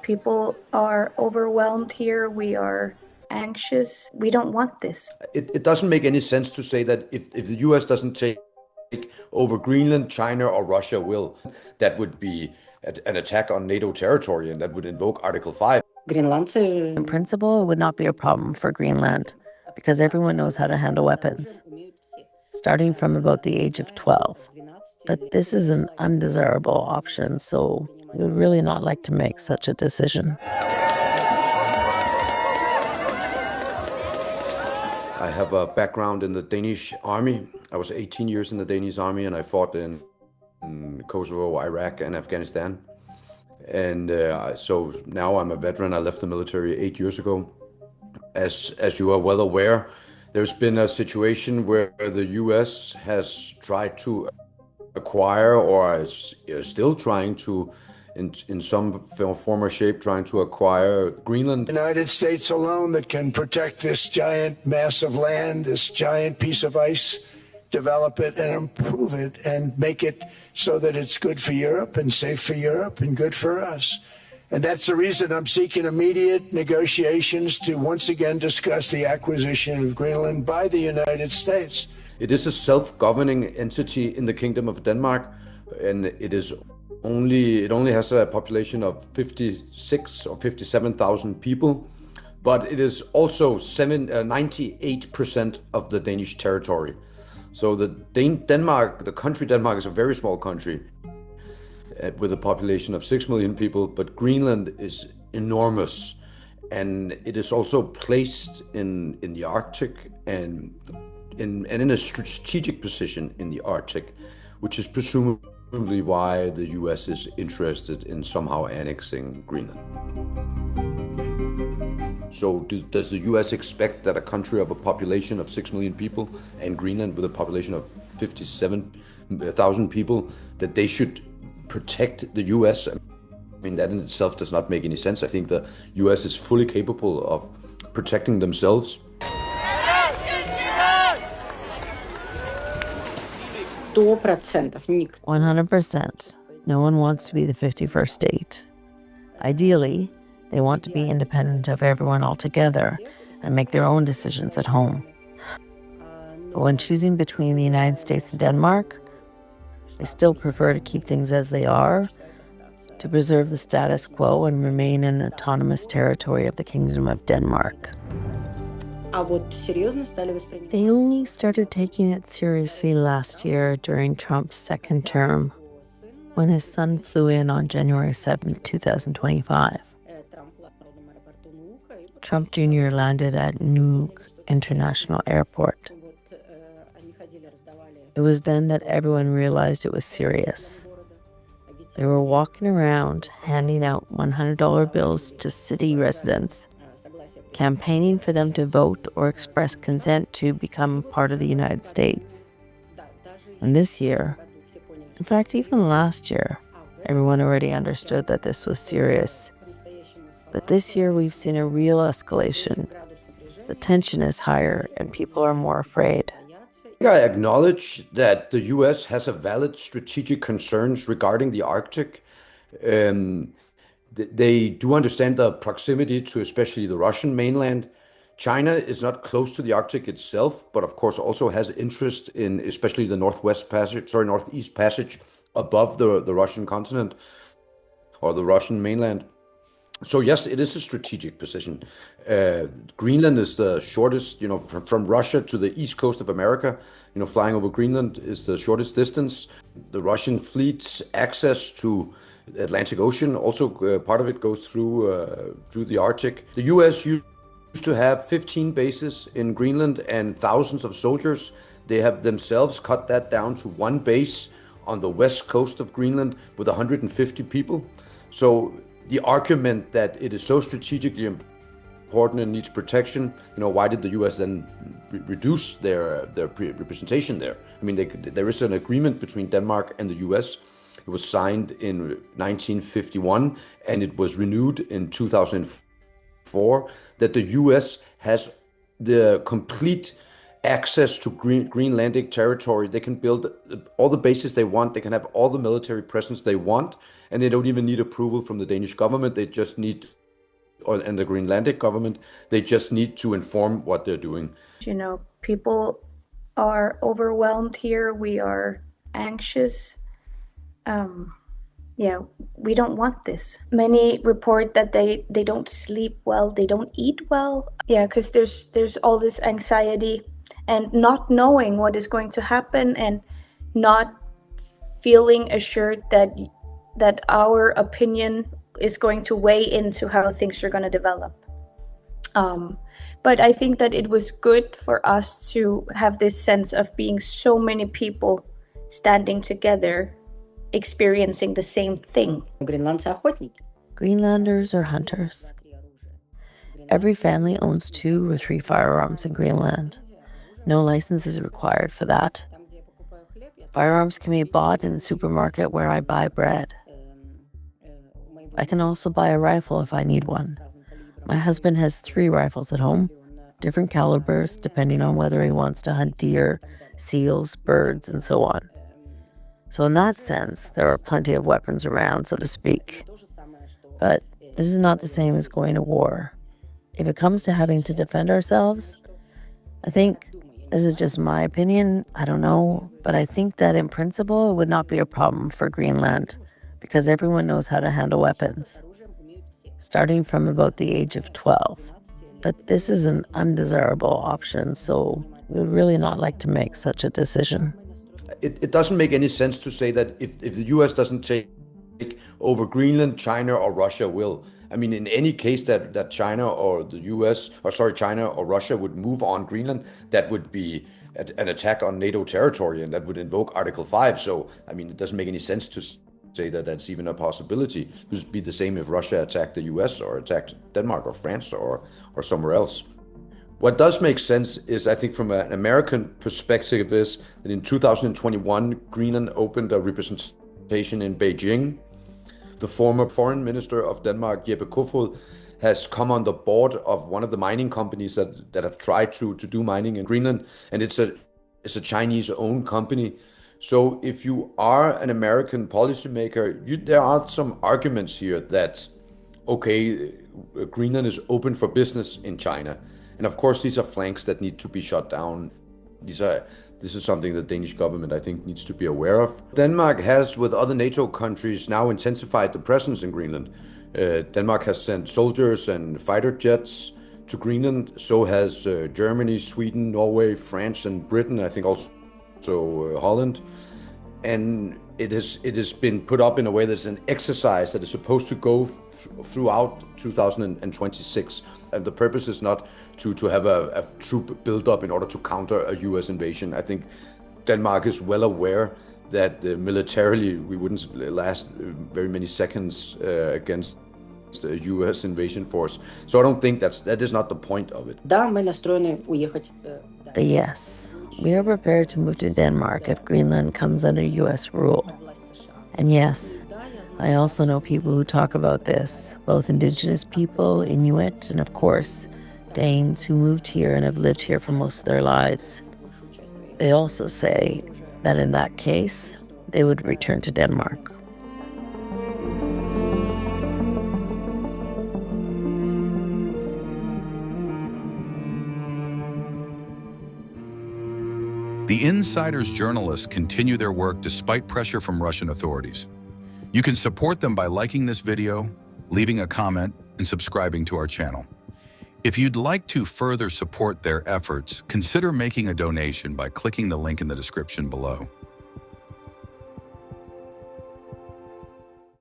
People are overwhelmed here. We are anxious. We don't want this. It doesn't make any sense to say that if the US doesn't take over Greenland, China or Russia will. That would be an attack on NATO territory, and that would invoke Article 5. In principle, it would not be a problem for Greenland because everyone knows how to handle weapons, starting from about the age of 12. But this is an undesirable option, so we would really not like to make such a decision. I have a background in the Danish army. I was 18 years in the Danish army, and I fought in Kosovo, Iraq, and Afghanistan. And so now I'm a veteran. I left the military 8 years ago. As you are well aware, there's been a situation where the US has tried to acquire, or is still trying to, in some form or shape, trying to acquire Greenland. The United States alone that can protect this giant mass of land, this giant piece of ice, develop it and improve it and make it so that it's good for Europe and safe for Europe and good for us. And that's the reason I'm seeking immediate negotiations to once again discuss the acquisition of Greenland by the United States. It is a self-governing entity in the Kingdom of Denmark, and it only has a population of 56 or 57,000 people, but it is also 98% of the Danish territory. So the country Denmark is a very small country with a population of 6 million people, but Greenland is enormous, and it is also placed in the Arctic and in a strategic position in the Arctic, which is presumably why the US is interested in somehow annexing Greenland. So does the US expect that a country of a population of 6 million people and Greenland with a population of 57,000 people, that they should protect the US? I mean, that in itself does not make any sense. I think the US is fully capable of protecting themselves. 100%. No one wants to be the 51st state. Ideally, they want to be independent of everyone altogether and make their own decisions at home. But when choosing between the United States and Denmark, they still prefer to keep things as they are, to preserve the status quo and remain an autonomous territory of the Kingdom of Denmark. They only started taking it seriously last year during Trump's second term, when his son flew in on January 7th, 2025. Trump Jr. landed at Nuuk International Airport. It was then that everyone realized it was serious. They were walking around handing out $100 bills to city residents, campaigning for them to vote or express consent to become part of the United States. And this year, in fact, even last year, everyone already understood that this was serious. But this year, we've seen a real escalation. The tension is higher and people are more afraid. I acknowledge that the US has a valid strategic concerns regarding the Arctic. They do understand the proximity to especially the Russian mainland. China is not close to the Arctic itself, but of course also has interest in especially the northeast passage above the Russian continent or the Russian mainland. So yes, it is a strategic position. Greenland is the shortest, from Russia to the east coast of America, flying over Greenland is the shortest distance. The Russian fleet's access to the Atlantic Ocean, also part of it goes through the Arctic. The US used to have 15 bases in Greenland and thousands of soldiers. They have themselves cut that down to one base on the west coast of Greenland with 150 people. So the argument that it is so strategically important and needs protection, why did the US then reduce their representation there? I mean, there is an agreement between Denmark and the US. It was signed in 1951 and it was renewed in 2004, that the US has the complete access to Greenlandic territory. They can build all the bases they want. They can have all the military presence they want, and they don't even need approval from the Danish government. They just need, and the Greenlandic government, they just need to inform what they're doing. You know, people are overwhelmed here. We are anxious. Yeah, we don't want this. Many report that they don't sleep well, they don't eat well. Yeah, because there's all this anxiety and not knowing what is going to happen and not feeling assured that our opinion is going to weigh into how things are going to develop. But I think that it was good for us to have this sense of being so many people standing together, experiencing the same thing. Greenlanders are hunters. Every family owns 2 or 3 firearms in Greenland. No license is required for that. Firearms can be bought in the supermarket where I buy bread. I can also buy a rifle if I need one. My husband has 3 rifles at home, different calibers depending on whether he wants to hunt deer, seals, birds, and so on. So in that sense, there are plenty of weapons around, so to speak. But this is not the same as going to war. If it comes to having to defend ourselves, I think, this is just my opinion, I don't know, but I think that in principle it would not be a problem for Greenland because everyone knows how to handle weapons, starting from about the age of 12. But this is an undesirable option, so we would really not like to make such a decision. It doesn't make any sense to say that if the US doesn't take over Greenland, China or Russia will. I mean, in any case that China or the US, or sorry, China or Russia would move on Greenland, that would be an attack on NATO territory and that would invoke Article 5. So, I mean, it doesn't make any sense to say that that's even a possibility. It would be the same if Russia attacked the US or attacked Denmark or France or somewhere else. What does make sense is, I think from an American perspective, is that in 2021, Greenland opened a representation in Beijing. The former foreign minister of Denmark, Jeppe Kofod, has come on the board of one of the mining companies that have tried to do mining in Greenland, and it's a Chinese-owned company. So if you are an American policymaker, there are some arguments here that, okay, Greenland is open for business in China. And of course, these are flanks that need to be shut down. This is something the Danish government, I think, needs to be aware of. Denmark has, with other NATO countries, now intensified the presence in Greenland. Denmark has sent soldiers and fighter jets to Greenland. So has Germany, Sweden, Norway, France, and Britain, I think also Holland. And it has been put up in a way that's an exercise that is supposed to go throughout 2026. And the purpose is not to have a troop build up in order to counter a US invasion. I think Denmark is well aware that militarily we wouldn't last very many seconds against the US invasion force. So I don't think that is not the point of it. But yes, we are prepared to move to Denmark if Greenland comes under US rule. And yes, I also know people who talk about this, both indigenous people, Inuit, and of course, Danes who moved here and have lived here for most of their lives. They also say that in that case, they would return to Denmark. The Insider's journalists continue their work despite pressure from Russian authorities. You can support them by liking this video, leaving a comment, and subscribing to our channel. If you'd like to further support their efforts, consider making a donation by clicking the link in the description below.